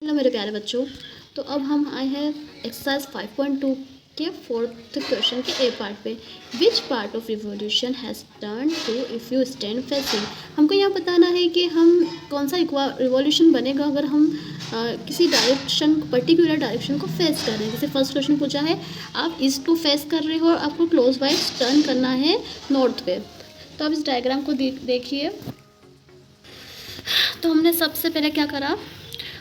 Hello मेरे प्यारे बच्चों। तो अब हम आए हैं एक्सरसाइज 5.2 के फोर्थ क्वेश्चन के ए पार्ट पे। Which part of revolution has turn to if you stand facing. हमको यहाँ बताना है कि हम कौन सा रिवॉल्यूशन बनेगा अगर हम किसी डायरेक्शन पर्टिकुलर डायरेक्शन को फेस कर रहे हैं। जैसे फर्स्ट क्वेश्चन पूछा है आप ईस्ट को फेस कर रहे हो और आपको क्लोज वाइज टर्न करना है नॉर्थ पे। तो आप इस डायग्राम को देखिए। तो हमने सबसे पहले क्या करा,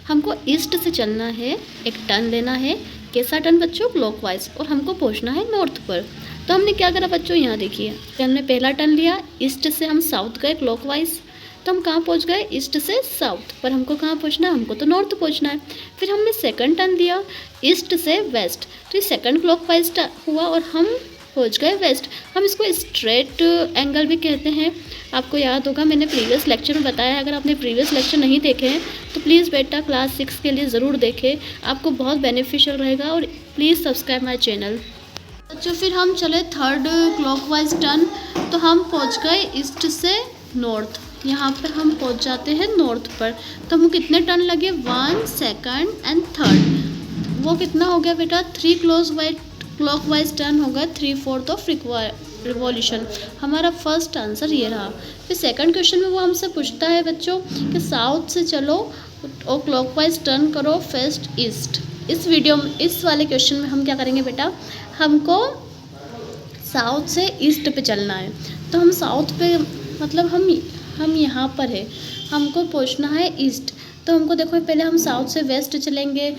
हमको ईस्ट से चलना है, एक टर्न लेना है। कैसा टर्न बच्चों? क्लॉकवाइज। और हमको पहुंचना है नॉर्थ पर। तो हमने क्या करा बच्चों, यहाँ देखिए कि हमने पहला टर्न लिया, ईस्ट से हम साउथ गए क्लॉकवाइज। तो हम कहाँ पहुँच गए? ईस्ट से साउथ। पर हमको कहाँ पहुँचना है? हमको तो नॉर्थ पहुँचना है। फिर हमने सेकंड टर्न लिया ईस्ट से वेस्ट। तो ये सेकंड क्लॉकवाइज हुआ और हम पहुँच गए वेस्ट। हम इसको स्ट्रेट एंगल भी कहते हैं। आपको याद होगा, मैंने प्रीवियस लेक्चर में बताया है। अगर आपने प्रीवियस लेक्चर नहीं देखे हैं तो प्लीज़ बेटा क्लास 6 के लिए ज़रूर देखें, आपको बहुत बेनिफिशियल रहेगा। और प्लीज़ सब्सक्राइब माय चैनल। अच्छा, फिर हम चले थर्ड क्लॉकवाइज टर्न। तो हम पहुंच गए ईस्ट से नॉर्थ। यहाँ पे हम पहुंच जाते हैं नॉर्थ पर। तो हमको कितने टर्न लगे? 1 सेकंड एंड थर्ड। वो कितना हो गया बेटा? 3 क्लॉकवाइज टर्न होगा, 3/4 ऑफ रिवॉल्यूशन। हमारा फर्स्ट आंसर ये रहा। फिर सेकंड क्वेश्चन में वो हमसे पूछता है बच्चों कि साउथ से चलो और क्लॉकवाइज टर्न करो फेस्ट ईस्ट। इस वाले क्वेश्चन में हम क्या करेंगे बेटा, हमको साउथ से ईस्ट पे चलना है। तो हम साउथ पे मतलब हम यहाँ पर है, हमको पहुँचना है ईस्ट। तो हमको देखो, पहले हम साउथ से वेस्ट चलेंगे,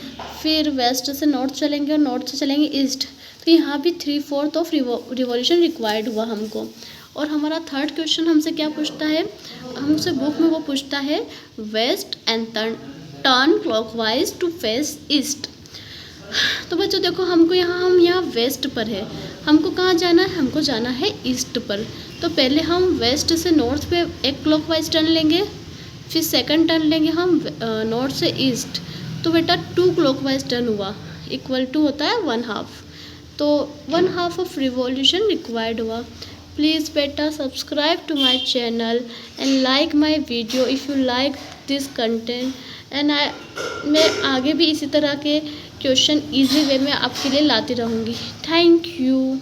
फिर वेस्ट से नॉर्थ चलेंगे और नॉर्थ से चलेंगे ईस्ट। तो यहाँ भी 3/4 ऑफ रिवॉल्यूशन रिक्वायर्ड हुआ हमको। और हमारा थर्ड क्वेश्चन हमसे क्या पूछता है, हमसे बुक में वो पूछता है west and turn clockwise to face east. तो बच्चों देखो, हम यहाँ वेस्ट पर है, हमको कहाँ जाना है? हमको जाना है ईस्ट पर। तो पहले हम वेस्ट से नॉर्थ पे एक क्लॉकवाइज टर्न लेंगे, फिर सेकंड टर्न लेंगे हम नॉर्थ से ईस्ट। तो बेटा 2 क्लॉकवाइज टर्न हुआ, इक्वल टू होता है 1/2। तो 1/2 ऑफ रिवॉल्यूशन रिक्वायर्ड हुआ। प्लीज़ बेटा subscribe to my channel and like my video if you like this content. And मैं आगे भी इसी तरह के क्वेश्चन इजी वे में आपके लिए लाती रहूँगी। Thank you.